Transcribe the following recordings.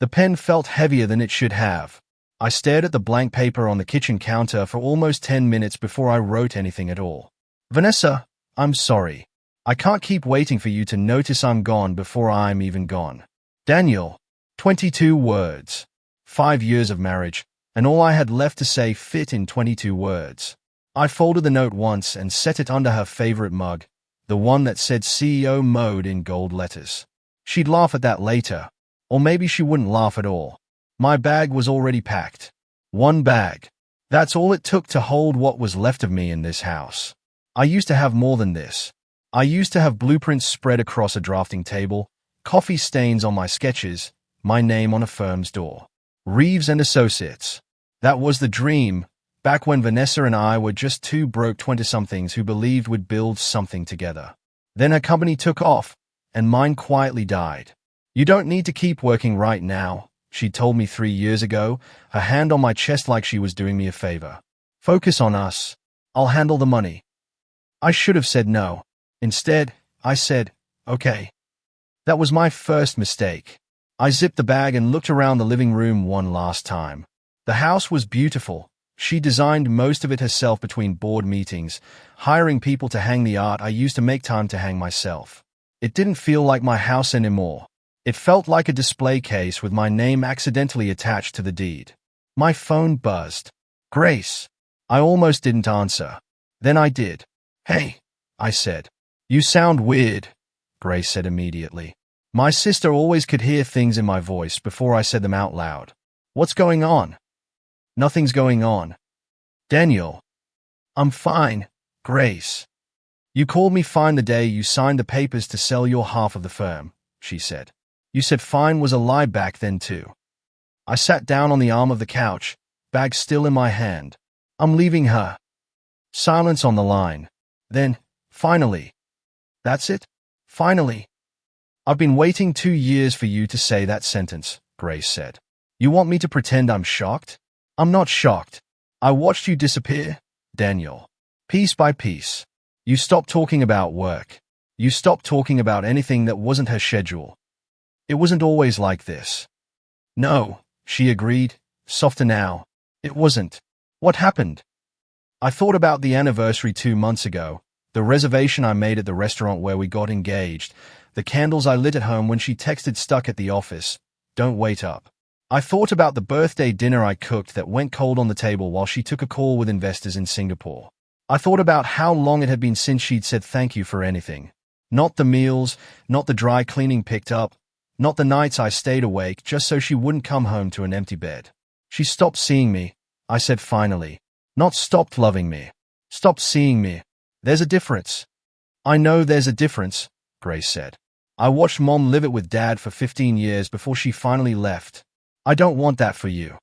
The pen felt heavier than it should have. I stared at the blank paper on the kitchen counter for almost 10 minutes before I wrote anything at all. Vanessa, I'm sorry. I can't keep waiting for you to notice I'm gone before I'm even gone. Daniel. 22 words. 5 years of marriage, and all I had left to say fit in 22 words. I folded the note once and set it under her favorite mug, the one that said CEO Mode in gold letters. She'd laugh at that later, or maybe she wouldn't laugh at all. My bag was already packed. One bag. That's all it took to hold what was left of me in this house. I used to have more than this. I used to have blueprints spread across a drafting table, coffee stains on my sketches, my name on a firm's door. Reeves and Associates. That was the dream, back when Vanessa and I were just two broke 20-somethings who believed we'd build something together. Then her company took off, and mine quietly died. You don't need to keep working right now, she told me 3 years ago, her hand on my chest like she was doing me a favor. Focus on us. I'll handle the money. I should have said no. Instead, I said, okay. That was my first mistake. I zipped the bag and looked around the living room one last time. The house was beautiful. She designed most of it herself between board meetings, hiring people to hang the art I used to make time to hang myself. It didn't feel like my house anymore. It felt like a display case with my name accidentally attached to the deed. My phone buzzed. Grace. I almost didn't answer. Then I did. Hey, I said. You sound weird, Grace said immediately. My sister always could hear things in my voice before I said them out loud. What's going on? Nothing's going on. Daniel. I'm fine, Grace. You called me fine the day you signed the papers to sell your half of the firm, she said. You said fine was a lie back then too. I sat down on the arm of the couch, bag still in my hand. I'm leaving her. Silence on the line. Then, finally. That's it? Finally. I've been waiting 2 years for you to say that sentence, Grace said. You want me to pretend I'm shocked? I'm not shocked. I watched you disappear, Daniel. Piece by piece. You stopped talking about work. You stopped talking about anything that wasn't her schedule. It wasn't always like this. No, she agreed, softer now. It wasn't. What happened? I thought about the anniversary 2 months ago, the reservation I made at the restaurant where we got engaged, the candles I lit at home when she texted stuck at the office, don't wait up. I thought about the birthday dinner I cooked that went cold on the table while she took a call with investors in Singapore. I thought about how long it had been since she'd said thank you for anything. Not the meals, not the dry cleaning picked up, not the nights I stayed awake just so she wouldn't come home to an empty bed. She stopped seeing me, I said finally. Not stopped loving me. Stopped seeing me. There's a difference. I know there's a difference, Grace said. I watched Mom live it with Dad for 15 years before she finally left. I don't want that for you.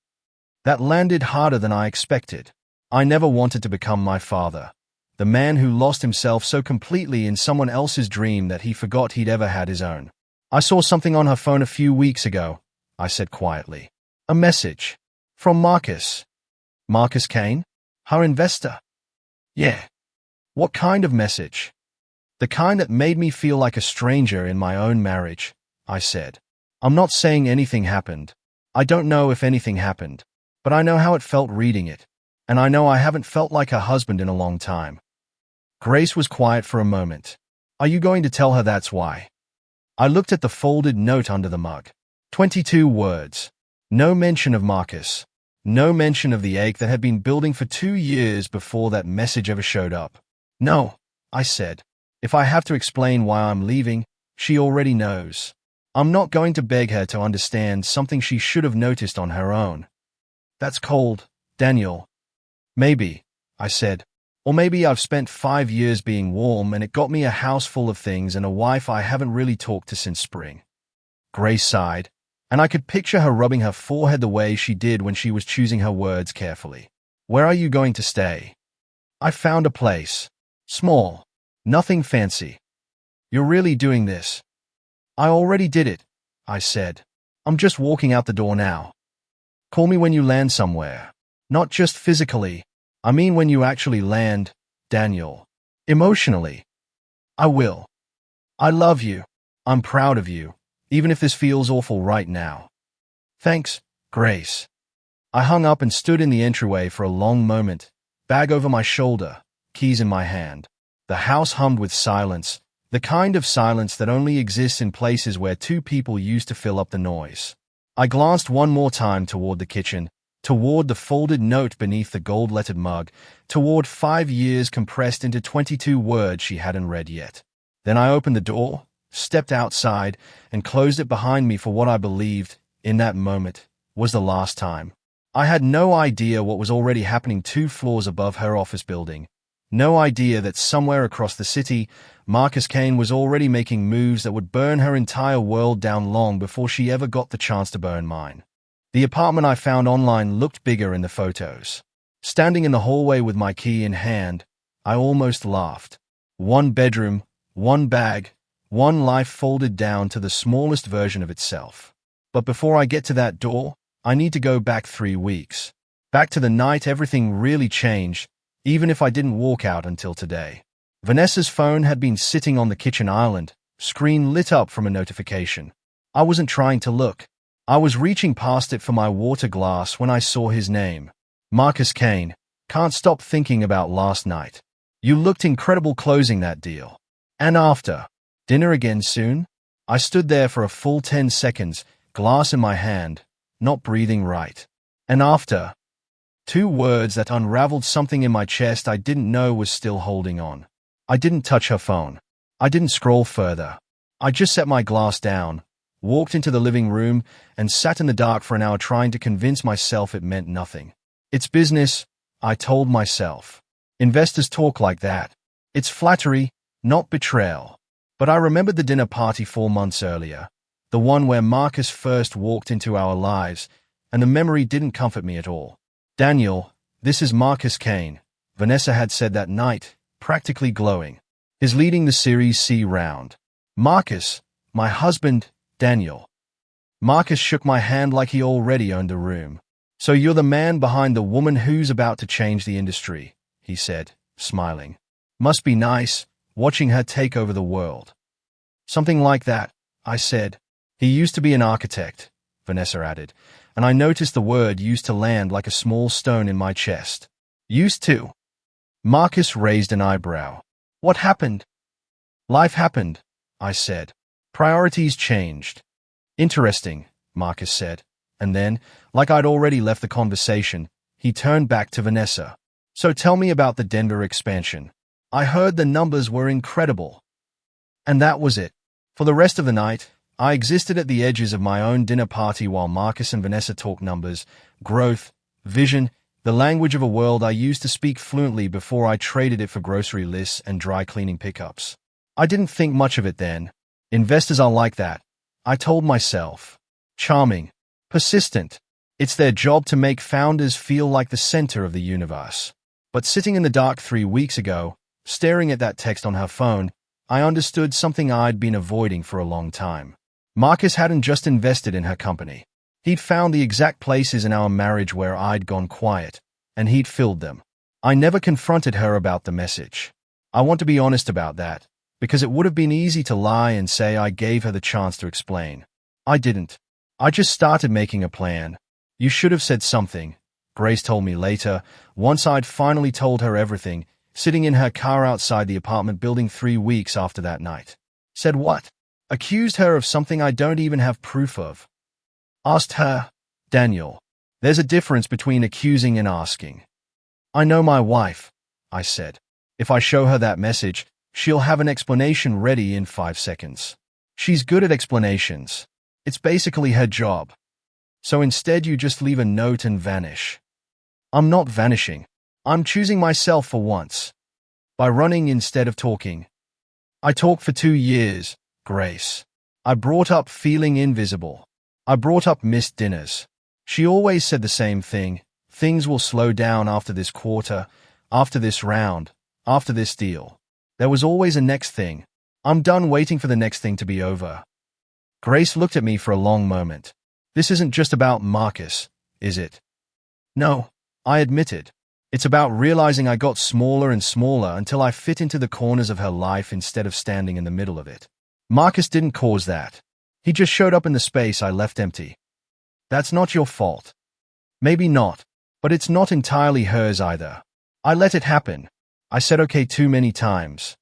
That landed harder than I expected. I never wanted to become my father, the man who lost himself so completely in someone else's dream that he forgot he'd ever had his own. I saw something on her phone a few weeks ago, I said quietly. A message. From Marcus. Marcus Kane? Her investor? Yeah. What kind of message? The kind that made me feel like a stranger in my own marriage, I said. I'm not saying anything happened. I don't know if anything happened, but I know how it felt reading it, and I know I haven't felt like a husband in a long time. Grace was quiet for a moment. Are you going to tell her that's why? I looked at the folded note under the mug. 22 words. No mention of Marcus. No mention of the ache that had been building for 2 years before that message ever showed up. No, I said. If I have to explain why I'm leaving, she already knows. I'm not going to beg her to understand something she should have noticed on her own. That's cold, Daniel. Maybe, I said. Or maybe I've spent 5 years being warm and it got me a house full of things and a wife I haven't really talked to since spring. Grace sighed, and I could picture her rubbing her forehead the way she did when she was choosing her words carefully. Where are you going to stay? I found a place. Small. Nothing fancy. You're really doing this? I already did it, I said. I'm just walking out the door now. Call me when you land somewhere. Not just physically. I mean when you actually land, Daniel. Emotionally. I will. I love you. I'm proud of you, even if this feels awful right now. Thanks, Grace. I hung up and stood in the entryway for a long moment, bag over my shoulder, keys in my hand. The house hummed with silence, the kind of silence that only exists in places where two people used to fill up the noise. I glanced one more time toward the kitchen, toward the folded note beneath the gold-lettered mug, toward 5 years compressed into 22 words she hadn't read yet. Then I opened the door, stepped outside, and closed it behind me for what I believed, in that moment, was the last time. I had no idea what was already happening 2 floors above her office building. No idea that somewhere across the city, Marcus Kane was already making moves that would burn her entire world down long before she ever got the chance to burn mine. The apartment I found online looked bigger in the photos. Standing in the hallway with my key in hand, I almost laughed. 1 bedroom, 1 bag, 1 life folded down to the smallest version of itself. But before I get to that door, I need to go back 3 weeks. Back to the night everything really changed, even if I didn't walk out until today. Vanessa's phone had been sitting on the kitchen island, screen lit up from a notification. I wasn't trying to look. I was reaching past it for my water glass when I saw his name. Marcus Kane. Can't stop thinking about last night. You looked incredible closing that deal. And after. Dinner again soon? I stood there for a full 10 seconds, glass in my hand, not breathing right. And after. 2 words that unraveled something in my chest I didn't know was still holding on. I didn't touch her phone. I didn't scroll further. I just set my glass down, walked into the living room, and sat in the dark for an hour trying to convince myself it meant nothing. It's business, I told myself. Investors talk like that. It's flattery, not betrayal. But I remembered the dinner party 4 months earlier, the one where Marcus first walked into our lives, and the memory didn't comfort me at all. Daniel, this is Marcus Kane, Vanessa had said that night, practically glowing. Is leading the Series C round. Marcus, my husband, Daniel. Marcus shook my hand like he already owned the room. So you're the man behind the woman who's about to change the industry, he said, smiling. Must be nice, watching her take over the world. Something like that, I said. He used to be an architect, Vanessa added, and I noticed the word used to land like a small stone in my chest. Used to. Marcus raised an eyebrow. What happened? Life happened, I said. Priorities changed. Interesting, Marcus said, and then, like I'd already left the conversation, he turned back to Vanessa. So tell me about the Denver expansion. I heard the numbers were incredible. And that was it. For the rest of the night, I existed at the edges of my own dinner party while Marcus and Vanessa talked numbers, growth, vision, the language of a world I used to speak fluently before I traded it for grocery lists and dry cleaning pickups. I didn't think much of it then. Investors are like that, I told myself. Charming, persistent. It's their job to make founders feel like the center of the universe. But sitting in the dark 3 weeks ago, staring at that text on her phone, I understood something I'd been avoiding for a long time. Marcus hadn't just invested in her company. He'd found the exact places in our marriage where I'd gone quiet, and he'd filled them. I never confronted her about the message. I want to be honest about that, because it would have been easy to lie and say I gave her the chance to explain. I didn't. I just started making a plan. You should have said something, Grace told me later, once I'd finally told her everything, sitting in her car outside the apartment building 3 weeks after that night. Said what? Accused her of something I don't even have proof of. Asked her, Daniel. There's a difference between accusing and asking. I know my wife, I said. If I show her that message, she'll have an explanation ready in 5 seconds. She's good at explanations. It's basically her job. So instead you just leave a note and vanish. I'm not vanishing. I'm choosing myself for once. By running instead of talking. I talked for 2 years, Grace. I brought up feeling invisible. I brought up missed dinners. She always said the same thing. Things will slow down after this quarter, after this round, after this deal. There was always a next thing. I'm done waiting for the next thing to be over. Grace looked at me for a long moment. This isn't just about Marcus, is it? No, I admitted. It's about realizing I got smaller and smaller until I fit into the corners of her life instead of standing in the middle of it. Marcus didn't cause that. He just showed up in the space I left empty. That's not your fault. Maybe not, but it's not entirely hers either. I let it happen. I said okay too many times.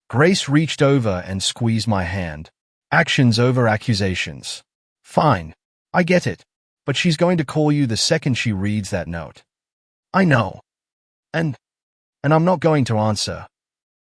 Grace reached over and squeezed my hand. Actions over accusations. Fine. I get it. But she's going to call you the second she reads that note. I know. And I'm not going to answer.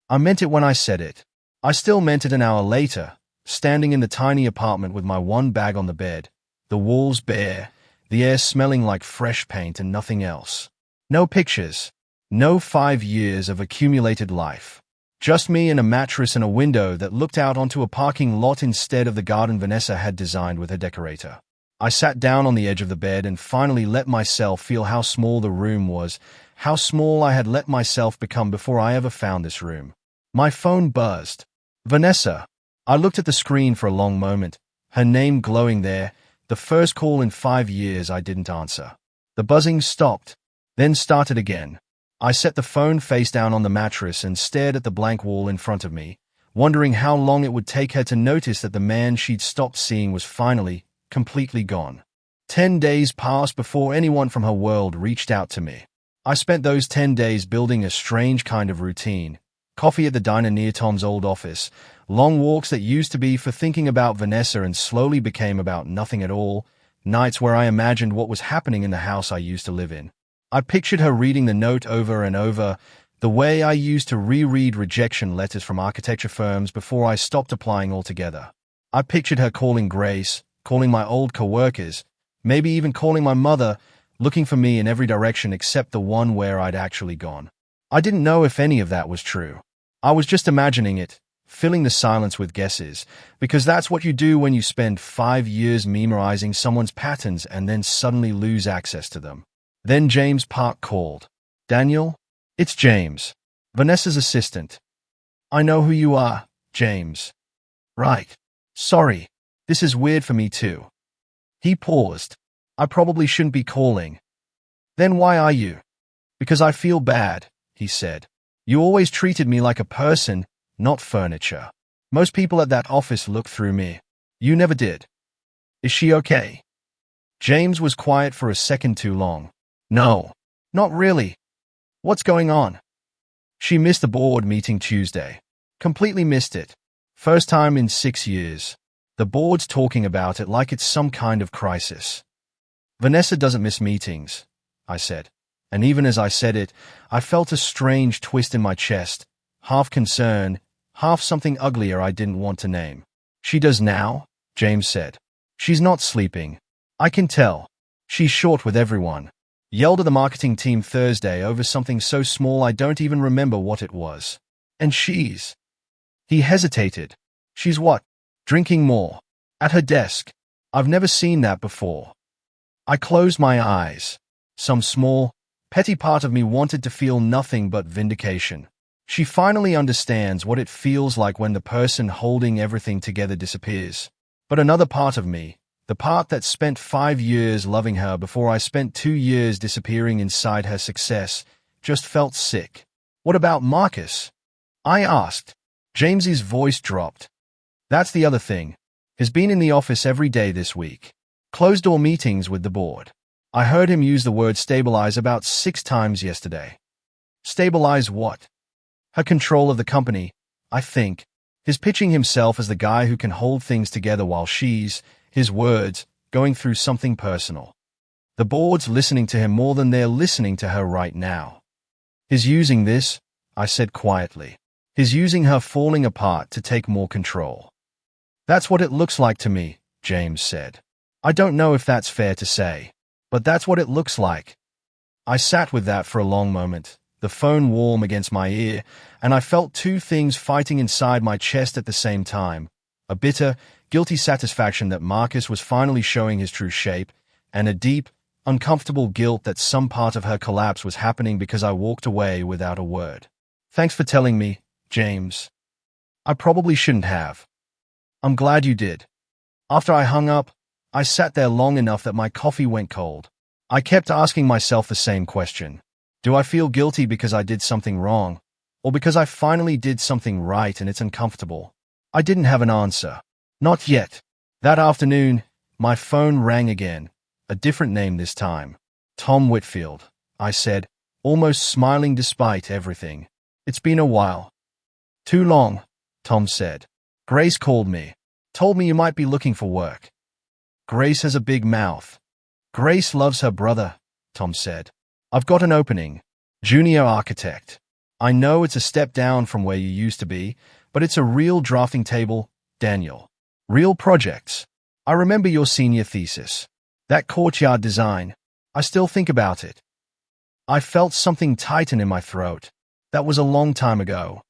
I meant it when I said it. I still meant it an hour later, standing in the tiny apartment with my one bag on the bed, the walls bare, the air smelling like fresh paint and nothing else. No pictures. No 5 years of accumulated life. Just me and a mattress and a window that looked out onto a parking lot instead of the garden Vanessa had designed with her decorator. I sat down on the edge of the bed and finally let myself feel how small the room was, how small I had let myself become before I ever found this room. My phone buzzed. Vanessa. I looked at the screen for a long moment, her name glowing there, the first call in 5 years I didn't answer. The buzzing stopped, then started again. I set the phone face down on the mattress and stared at the blank wall in front of me, wondering how long it would take her to notice that the man she'd stopped seeing was finally, completely gone. 10 days passed before anyone from her world reached out to me. I spent those 10 days building a strange kind of routine. Coffee at the diner near Tom's old office, long walks that used to be for thinking about Vanessa and slowly became about nothing at all, nights where I imagined what was happening in the house I used to live in. I pictured her reading the note over and over, the way I used to reread rejection letters from architecture firms before I stopped applying altogether. I pictured her calling Grace, calling my old coworkers, maybe even calling my mother, looking for me in every direction except the one where I'd actually gone. I didn't know if any of that was true. I was just imagining it, filling the silence with guesses, because that's what you do when you spend 5 years memorizing someone's patterns and then suddenly lose access to them. Then James Park called. Daniel? It's James. Vanessa's assistant. I know who you are, James. Right. Sorry. This is weird for me too. He paused. I probably shouldn't be calling. Then why are you? Because I feel bad, he said. You always treated me like a person, not furniture. Most people at that office look through me. You never did. Is she okay? James was quiet for a second too long. No, not really. What's going on? She missed the board meeting Tuesday. Completely missed it. First time in 6 years. The board's talking about it like it's some kind of crisis. Vanessa doesn't miss meetings, I said. And even as I said it, I felt a strange twist in my chest, half concern, half something uglier I didn't want to name. She does now, James said. She's not sleeping. I can tell. She's short with everyone. Yelled at the marketing team Thursday over something so small I don't even remember what it was. And she's... He hesitated. She's what? Drinking more. At her desk. I've never seen that before. I closed my eyes. Some small, petty part of me wanted to feel nothing but vindication. She finally understands what it feels like when the person holding everything together disappears. But another part of me, the part that spent 5 years loving her before I spent 2 years disappearing inside her success, just felt sick. What about Marcus? I asked. James's voice dropped. That's the other thing. He's been in the office every day this week. Closed-door meetings with the board. I heard him use the word stabilize about 6 times yesterday. Stabilize what? Her control of the company, I think. He's pitching himself as the guy who can hold things together while she's, his words, going through something personal. The board's listening to him more than they're listening to her right now. He's using this, I said quietly. He's using her falling apart to take more control. That's what it looks like to me, James said. I don't know if that's fair to say, but that's what it looks like. I sat with that for a long moment, the phone warm against my ear, and I felt 2 things fighting inside my chest at the same time. A bitter, guilty satisfaction that Marcus was finally showing his true shape, and a deep, uncomfortable guilt that some part of her collapse was happening because I walked away without a word. Thanks for telling me, James. I probably shouldn't have. I'm glad you did. After I hung up, I sat there long enough that my coffee went cold. I kept asking myself the same question. Do I feel guilty because I did something wrong, or because I finally did something right and it's uncomfortable? I didn't have an answer. Not yet. That afternoon, my phone rang again, A different name this time. Tom Whitfield, I said, almost smiling despite everything. It's been a while. Too long, Tom said. Grace called me. Told me you might be looking for work. Grace has a big mouth. Grace loves her brother, Tom said. I've got an opening. Junior architect. I know it's a step down from where you used to be, but it's a real drafting table, Daniel. Real projects. I remember your senior thesis. That courtyard design. I still think about it. I felt something tighten in my throat. That was a long time ago.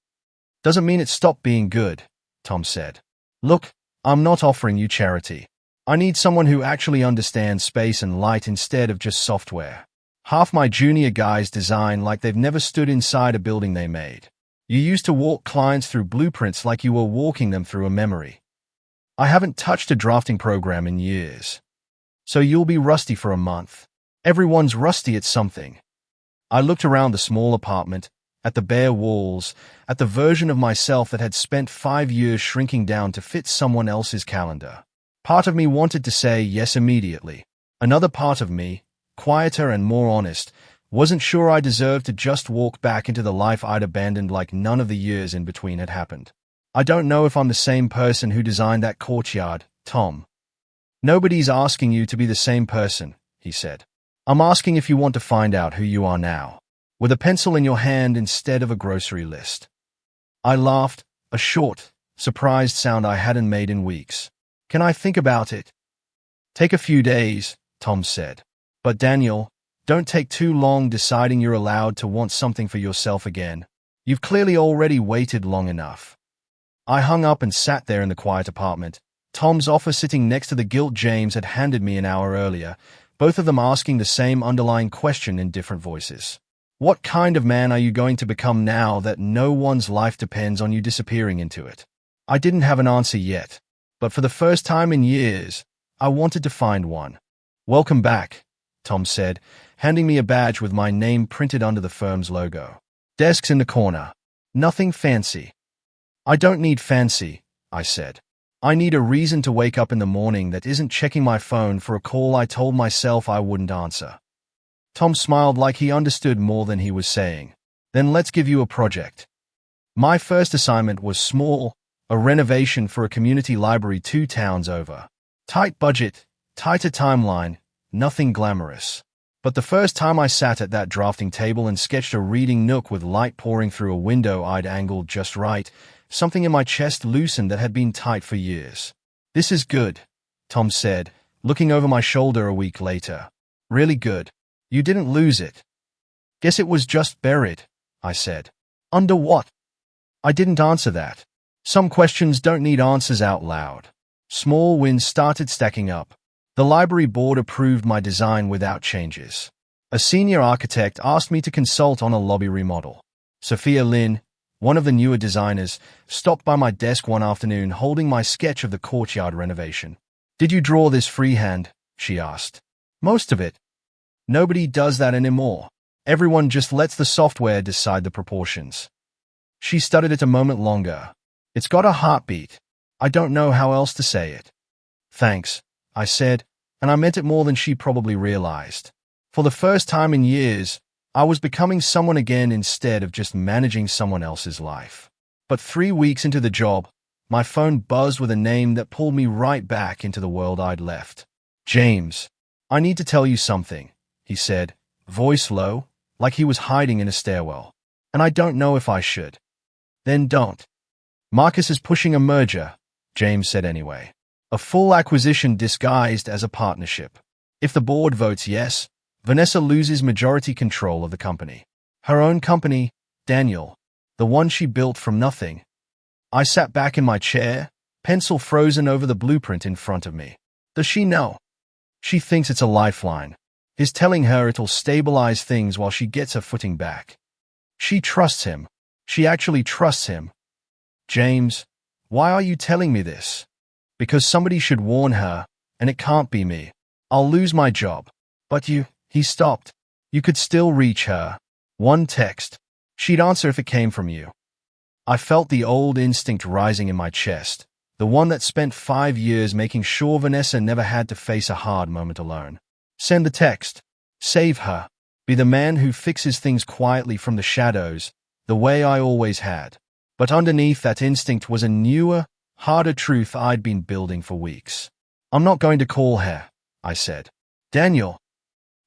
Doesn't mean it stopped being good, Tom said. Look, I'm not offering you charity. I need someone who actually understands space and light instead of just software. Half my junior guys design like they've never stood inside a building they made. You used to walk clients through blueprints like you were walking them through a memory. I haven't touched a drafting program in years. So you'll be rusty for a month. Everyone's rusty at something. I looked around the small apartment, at the bare walls, at the version of myself that had spent 5 years shrinking down to fit someone else's calendar. Part of me wanted to say yes immediately. Another part of me, quieter and more honest, wasn't sure I deserved to just walk back into the life I'd abandoned like none of the years in between had happened. I don't know if I'm the same person who designed that courtyard, Tom. Nobody's asking you to be the same person, he said. I'm asking if you want to find out who you are now, with a pencil in your hand instead of a grocery list. I laughed, a short, surprised sound I hadn't made in weeks. Can I think about it? Take a few days, Tom said. But Daniel, don't take too long deciding you're allowed to want something for yourself again. You've clearly already waited long enough. I hung up and sat there in the quiet apartment, Tom's offer sitting next to the gilt James had handed me an hour earlier, both of them asking the same underlying question in different voices. What kind of man are you going to become now that no one's life depends on you disappearing into it? I didn't have an answer yet, but for the first time in years, I wanted to find one. Welcome back, Tom said, handing me a badge with my name printed under the firm's logo. Desks in the corner. Nothing fancy. I don't need fancy, I said. I need a reason to wake up in the morning that isn't checking my phone for a call I told myself I wouldn't answer. Tom smiled like he understood more than he was saying. Then let's give you a project. My first assignment was small, a renovation for a community library 2 towns over. Tight budget, tighter timeline, nothing glamorous. But the first time I sat at that drafting table and sketched a reading nook with light pouring through a window I'd angled just right, something in my chest loosened that had been tight for years. This is good, Tom said, looking over my shoulder a week later. Really good. You didn't lose it. Guess it was just buried, I said. Under what? I didn't answer that. Some questions don't need answers out loud. Small wins started stacking up. The library board approved my design without changes. A senior architect asked me to consult on a lobby remodel. Sophia Lynn, one of the newer designers, stopped by my desk one afternoon holding my sketch of the courtyard renovation. Did you draw this freehand? She asked. Most of it. Nobody does that anymore. Everyone just lets the software decide the proportions. She studied it a moment longer. It's got a heartbeat. I don't know how else to say it. Thanks, I said, and I meant it more than she probably realized. For the first time in years, I was becoming someone again instead of just managing someone else's life. But 3 weeks into the job, my phone buzzed with a name that pulled me right back into the world I'd left. James, I need to tell you something, he said, voice low, like he was hiding in a stairwell. And I don't know if I should. Then don't. Marcus is pushing a merger, James said anyway. A full acquisition disguised as a partnership. If the board votes yes, Vanessa loses majority control of the company. Her own company, Daniel, the one she built from nothing. I sat back in my chair, pencil frozen over the blueprint in front of me. Does she know? She thinks it's a lifeline. He's telling her it'll stabilize things while she gets her footing back. She trusts him. She actually trusts him. James, why are you telling me this? Because somebody should warn her, and it can't be me. I'll lose my job. But you, he stopped. You could still reach her. One text. She'd answer if it came from you. I felt the old instinct rising in my chest, the one that spent 5 years making sure Vanessa never had to face a hard moment alone. Send the text. Save her. Be the man who fixes things quietly from the shadows, the way I always had. But underneath that instinct was a newer, harder truth I'd been building for weeks. I'm not going to call her, I said. Daniel.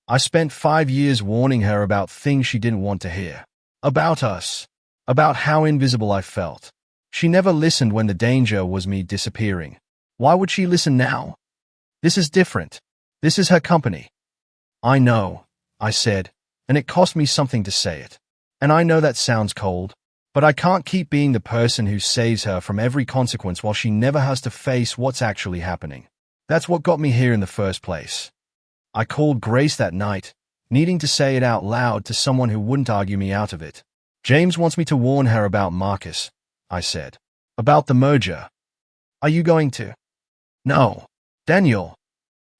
I spent 5 years warning her about things she didn't want to hear. About us. About how invisible I felt. She never listened when the danger was me disappearing. Why would she listen now? This is different. This is her company. I know, I said, and it cost me something to say it. And I know that sounds cold, but I can't keep being the person who saves her from every consequence while she never has to face what's actually happening. That's what got me here in the first place. I called Grace that night, needing to say it out loud to someone who wouldn't argue me out of it. James wants me to warn her about Marcus, I said. About the merger. Are you going to? No. Daniel.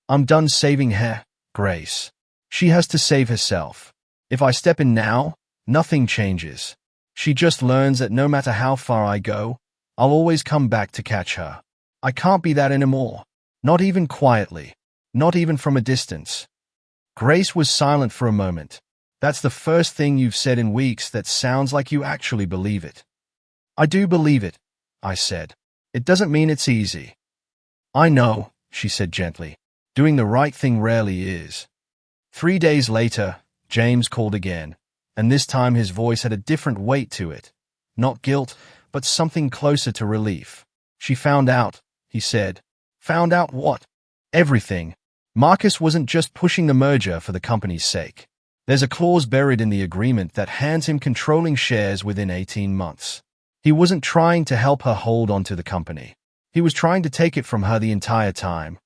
I'm done saving her, Grace. She has to save herself. If I step in now, nothing changes. She just learns that no matter how far I go, I'll always come back to catch her. I can't be that anymore. Not even quietly. Not even from a distance. Grace was silent for a moment. That's the first thing you've said in weeks that sounds like you actually believe it. I do believe it, I said. It doesn't mean it's easy. I know, she said gently. Doing the right thing rarely is. 3 days later, James called again, and this time his voice had a different weight to it. Not guilt, but something closer to relief. She found out, he said. Found out what? Everything. Marcus wasn't just pushing the merger for the company's sake. There's a clause buried in the agreement that hands him controlling shares within 18 months. He wasn't trying to help her hold on to the company. He was trying to take it from her the entire time.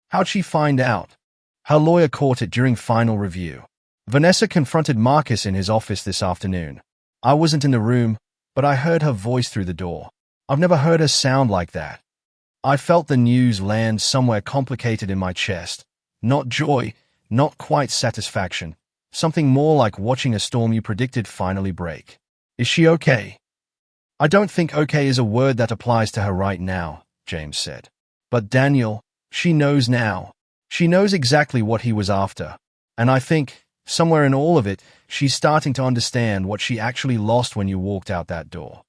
How'd she find out? Her lawyer caught it during final review. Vanessa confronted Marcus in his office this afternoon. I wasn't in the room, but I heard her voice through the door. I've never heard her sound like that. I felt the news land somewhere complicated in my chest. Not joy, not quite satisfaction. Something more like watching a storm you predicted finally break. Is she okay? I don't think okay is a word that applies to her right now, James said. But Daniel, she knows now. She knows exactly what he was after. And I think, somewhere in all of it, she's starting to understand what she actually lost when you walked out that door.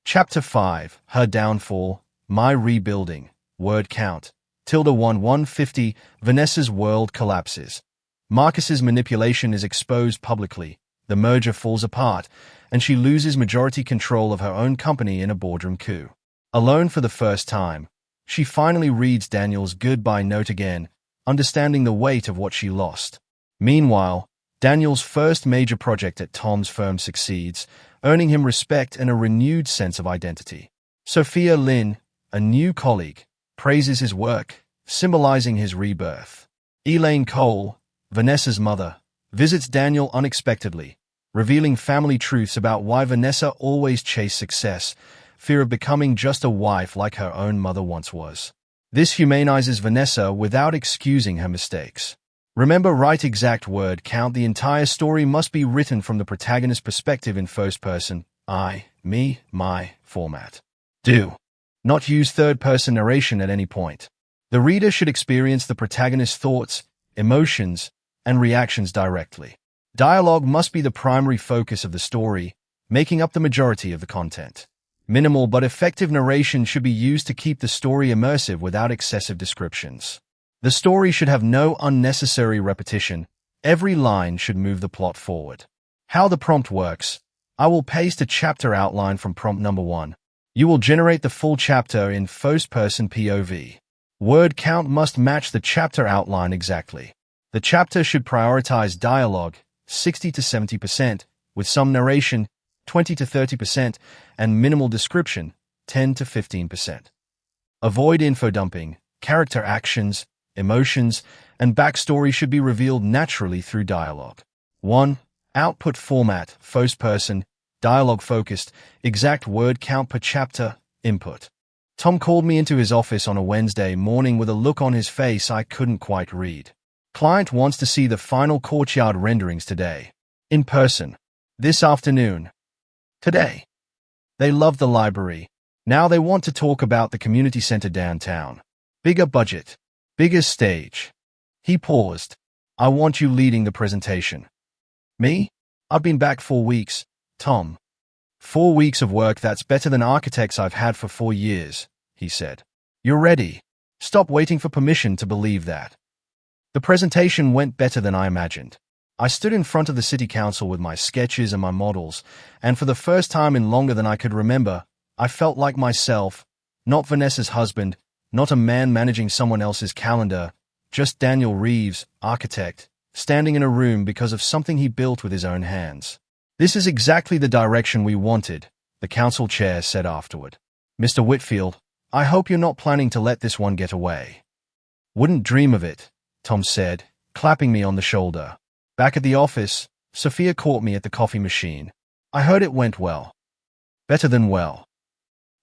Chapter 5, Her Downfall, My Rebuilding, Word Count, ~150, Vanessa's world collapses. Marcus's manipulation is exposed publicly, the merger falls apart, and she loses majority control of her own company in a boardroom coup. Alone for the first time, she finally reads Daniel's goodbye note again, understanding the weight of what she lost. Meanwhile, Daniel's first major project at Tom's firm succeeds, earning him respect and a renewed sense of identity. Sophia Lynn, a new colleague, praises his work, symbolizing his rebirth. Elaine Cole, Vanessa's mother, visits Daniel unexpectedly, revealing family truths about why Vanessa always chased success, fear of becoming just a wife like her own mother once was. This humanizes Vanessa without excusing her mistakes. Remember, right exact word count. The entire story must be written from the protagonist's perspective in first person, I, me, my format. Do not use third-person narration at any point. The reader should experience the protagonist's thoughts, emotions, and reactions directly. Dialogue must be the primary focus of the story, making up the majority of the content. Minimal but effective narration should be used to keep the story immersive without excessive descriptions. The story should have no unnecessary repetition. Every line should move the plot forward. How the prompt works. I will paste a chapter outline from prompt number 1. You will generate the full chapter in first-person POV. Word count must match the chapter outline exactly. The chapter should prioritize dialogue, 60 to 70%, with some narration, 20 to 30%, and minimal description, 10 to 15%. Avoid info dumping. Character actions, emotions, and backstory should be revealed naturally through dialogue. 1. Output format, first person, dialogue-focused, exact word count per chapter, input. Tom called me into his office on a Wednesday morning with a look on his face I couldn't quite read. Client wants to see the final courtyard renderings today. In person. This afternoon. Today. They love the library. Now they want to talk about the community center downtown. Bigger budget. Bigger stage. He paused. I want you leading the presentation. Me? I've been back 4 weeks, Tom. 4 weeks of work, that's better than architects I've had for 4 years, he said. You're ready. Stop waiting for permission to believe that. The presentation went better than I imagined. I stood in front of the city council with my sketches and my models, and for the first time in longer than I could remember, I felt like myself, not Vanessa's husband, not a man managing someone else's calendar, just Daniel Reeves, architect, standing in a room because of something he built with his own hands. This is exactly the direction we wanted, the council chair said afterward. Mr. Whitfield, I hope you're not planning to let this one get away. Wouldn't dream of it, Tom said, clapping me on the shoulder. Back at the office, Sophia caught me at the coffee machine. I heard it went well. Better than well.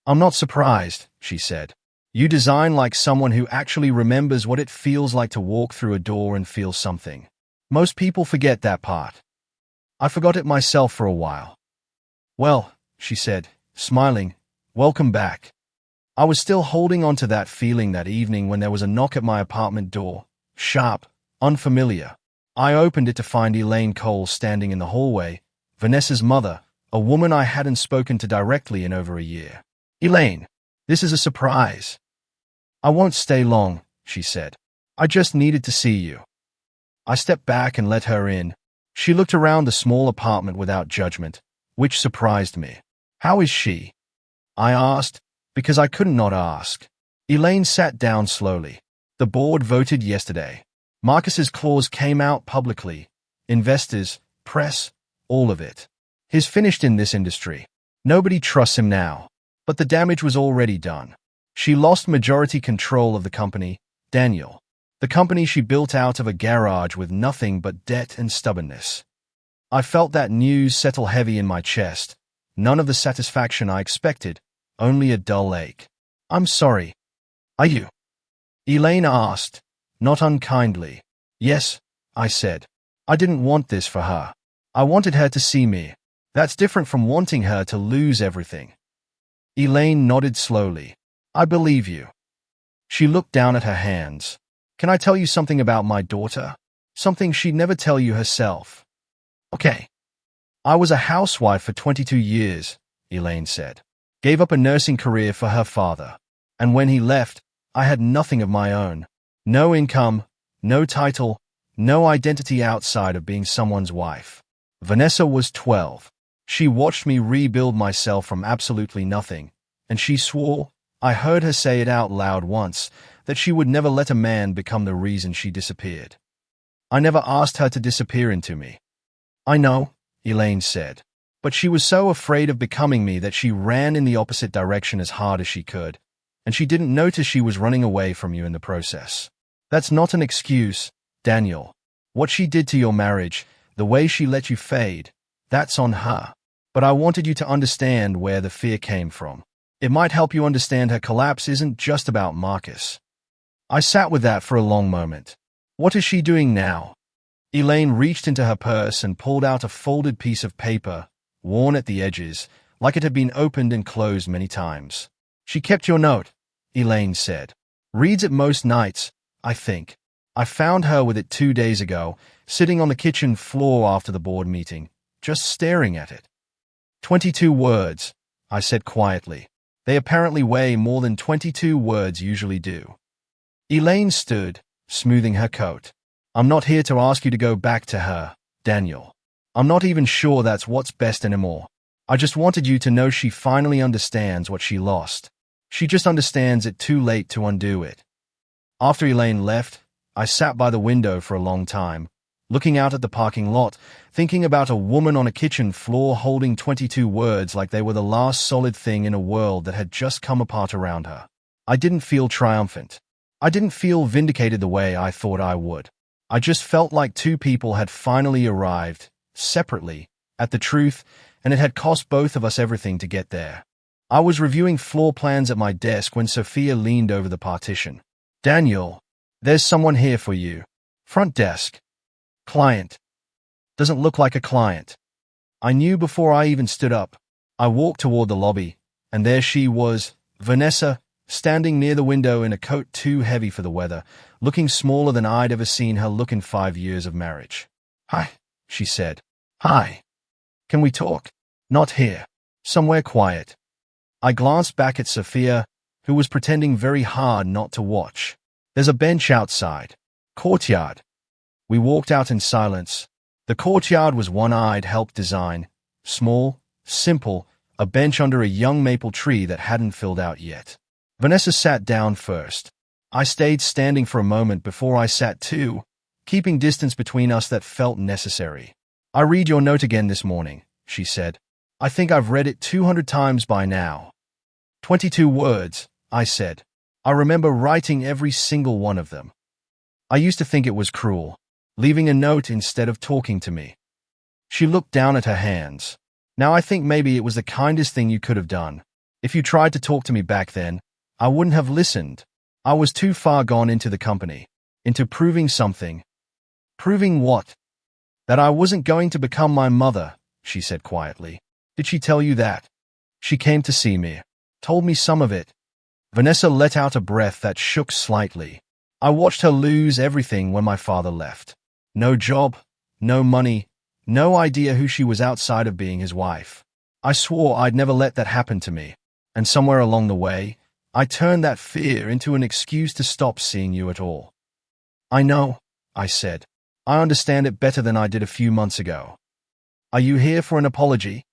I'm not surprised, she said. You design like someone who actually remembers what it feels like to walk through a door and feel something. Most people forget that part. I forgot it myself for a while. Well, she said, smiling, welcome back. I was still holding on to that feeling that evening when there was a knock at my apartment door, sharp, unfamiliar. I opened it to find Elaine Cole standing in the hallway, Vanessa's mother, a woman I hadn't spoken to directly in over a year. Elaine, this is a surprise. I won't stay long, she said. I just needed to see you. I stepped back and let her in. She looked around the small apartment without judgment, which surprised me. How is she? I asked, because I couldn't not ask. Elaine sat down slowly. The board voted yesterday. Marcus's clause came out publicly. Investors, press, all of it. He's finished in this industry. Nobody trusts him now. But the damage was already done. She lost majority control of the company, Daniel. The company she built out of a garage with nothing but debt and stubbornness. I felt that news settle heavy in my chest. None of the satisfaction I expected, only a dull ache. I'm sorry. Are you? Elaine asked, not unkindly. Yes, I said. I didn't want this for her. I wanted her to see me. That's different from wanting her to lose everything. Elaine nodded slowly. I believe you. She looked down at her hands. Can I tell you something about my daughter? Something she'd never tell you herself. Okay. I was a housewife for 22 years, Elaine said. Gave up a nursing career for her father. And when he left, I had nothing of my own. No income, no title, no identity outside of being someone's wife. Vanessa was 12. She watched me rebuild myself from absolutely nothing, and she swore, I heard her say it out loud once, that she would never let a man become the reason she disappeared. I never asked her to disappear into me. I know, Elaine said, but she was so afraid of becoming me that she ran in the opposite direction as hard as she could, and she didn't notice she was running away from you in the process. That's not an excuse, Daniel. What she did to your marriage, the way she let you fade, that's on her. But I wanted you to understand where the fear came from. It might help you understand her collapse isn't just about Marcus. I sat with that for a long moment. What is she doing now? Elaine reached into her purse and pulled out a folded piece of paper, worn at the edges, like it had been opened and closed many times. She kept your note, Elaine said. Reads it most nights, I think. I found her with it 2 days ago, sitting on the kitchen floor after the board meeting, just staring at it. 22 words, I said quietly. They apparently weigh more than 22 words usually do. Elaine stood, smoothing her coat. I'm not here to ask you to go back to her, Daniel. I'm not even sure that's what's best anymore. I just wanted you to know she finally understands what she lost. She just understands it too late to undo it. After Elaine left, I sat by the window for a long time, looking out at the parking lot, thinking about a woman on a kitchen floor holding 22 words like they were the last solid thing in a world that had just come apart around her. I didn't feel triumphant. I didn't feel vindicated the way I thought I would. I just felt like two people had finally arrived, separately, at the truth, and it had cost both of us everything to get there. I was reviewing floor plans at my desk when Sophia leaned over the partition. Daniel, there's someone here for you. Front desk. Client. Doesn't look like a client. I knew before I even stood up. I walked toward the lobby, and there she was, Vanessa, standing near the window in a coat too heavy for the weather, looking smaller than I'd ever seen her look in 5 years of marriage. "Hi," she said. "Hi. Can we talk?" "Not here. Somewhere quiet." I glanced back at Sophia, who was pretending very hard not to watch. "There's a bench outside. Courtyard." We walked out in silence. The courtyard was one-eyed help design, small, simple, a bench under a young maple tree that hadn't filled out yet. Vanessa sat down first. I stayed standing for a moment before I sat too, keeping distance between us that felt necessary. "I read your note again this morning," she said. "I think I've read it 200 times by now." 22 words, I said. "I remember writing every single one of them. I used to think it was cruel, leaving a note instead of talking to me." She looked down at her hands. "Now I think maybe it was the kindest thing you could have done. If you tried to talk to me back then, I wouldn't have listened. I was too far gone into the company, into proving something." "Proving what?" "That I wasn't going to become my mother," she said quietly. "Did she tell you that?" "She came to see me. Told me some of it." Vanessa let out a breath that shook slightly. "I watched her lose everything when my father left. No job, no money, no idea who she was outside of being his wife. I swore I'd never let that happen to me. And somewhere along the way, I turned that fear into an excuse to stop seeing you at all." "I know," I said. "I understand it better than I did a few months ago." "Are you here for an apology?"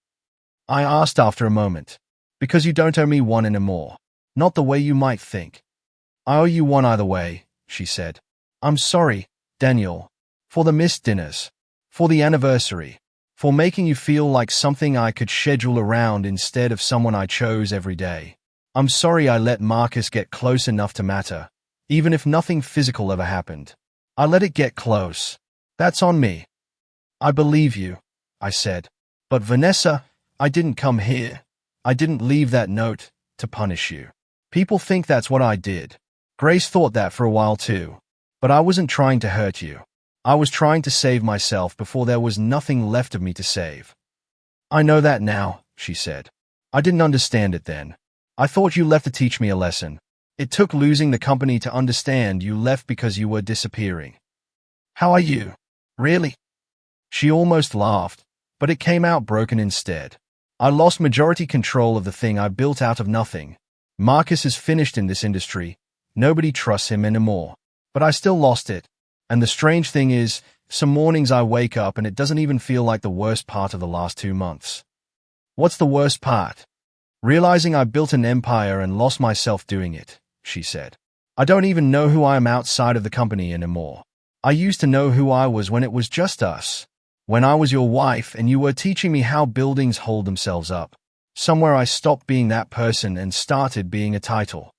I asked after a moment. "Because you don't owe me one anymore. Not the way you might think." "I owe you one either way," she said. "I'm sorry, Daniel, for the missed dinners, for the anniversary, for making you feel like something I could schedule around instead of someone I chose every day. I'm sorry I let Marcus get close enough to matter, even if nothing physical ever happened. I let it get close. That's on me." "I believe you," I said. "But Vanessa, I didn't come here. I didn't leave that note to punish you. People think that's what I did. Grace thought that for a while too. But I wasn't trying to hurt you. I was trying to save myself before there was nothing left of me to save." "I know that now," she said. "I didn't understand it then. I thought you left to teach me a lesson. It took losing the company to understand you left because you were disappearing." "How are you? Really?" She almost laughed, but it came out broken instead. "I lost majority control of the thing I built out of nothing. Marcus is finished in this industry. Nobody trusts him anymore. But I still lost it. And the strange thing is, some mornings I wake up and it doesn't even feel like the worst part of the last 2 months." "What's the worst part?" "Realizing I built an empire and lost myself doing it," she said. "I don't even know who I am outside of the company anymore. I used to know who I was when it was just us. When I was your wife and you were teaching me how buildings hold themselves up. Somewhere I stopped being that person and started being a title."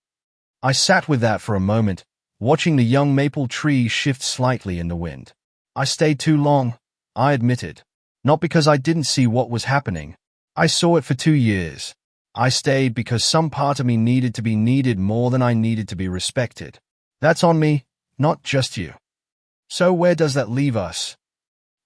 I sat with that for a moment, watching the young maple tree shift slightly in the wind. "I stayed too long," I admitted. "Not because I didn't see what was happening. I saw it for 2 years. I stayed because some part of me needed to be needed more than I needed to be respected. That's on me, not just you." "So where does that leave us?"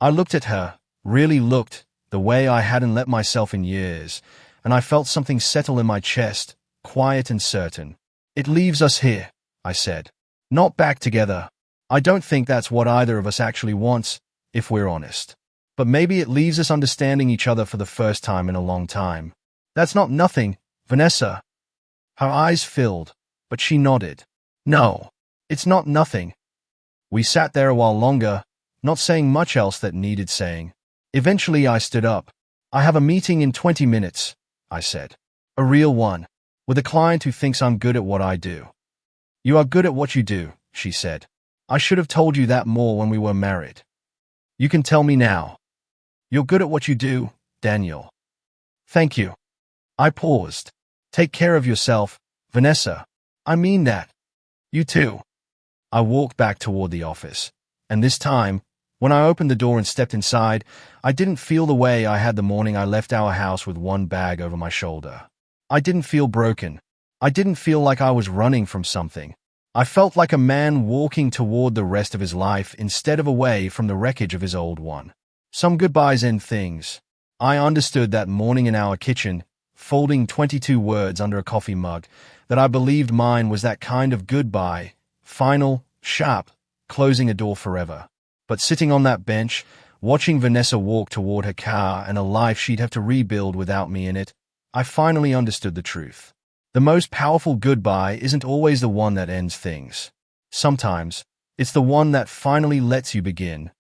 I looked at her, really looked, the way I hadn't let myself in years, and I felt something settle in my chest, quiet and certain. "It leaves us here," I said. "Not back together. I don't think that's what either of us actually wants, if we're honest. But maybe it leaves us understanding each other for the first time in a long time. That's not nothing, Vanessa." Her eyes filled, but she nodded. "No, it's not nothing." We sat there a while longer, not saying much else that needed saying. Eventually I stood up. "I have a meeting in 20 minutes, I said. "A real one, with a client who thinks I'm good at what I do." "You are good at what you do," she said. "I should have told you that more when we were married. You can tell me now. You're good at what you do, Daniel." "Thank you." I paused. "Take care of yourself, Vanessa. I mean that. You too." I walked back toward the office, and this time, when I opened the door and stepped inside, I didn't feel the way I had the morning I left our house with one bag over my shoulder. I didn't feel broken. I didn't feel like I was running from something. I felt like a man walking toward the rest of his life instead of away from the wreckage of his old one. Some goodbyes end things. I understood that morning in our kitchen, folding 22 words under a coffee mug, that I believed mine was that kind of goodbye, final, sharp, closing a door forever. But sitting on that bench, watching Vanessa walk toward her car and a life she'd have to rebuild without me in it, I finally understood the truth. The most powerful goodbye isn't always the one that ends things. Sometimes, it's the one that finally lets you begin.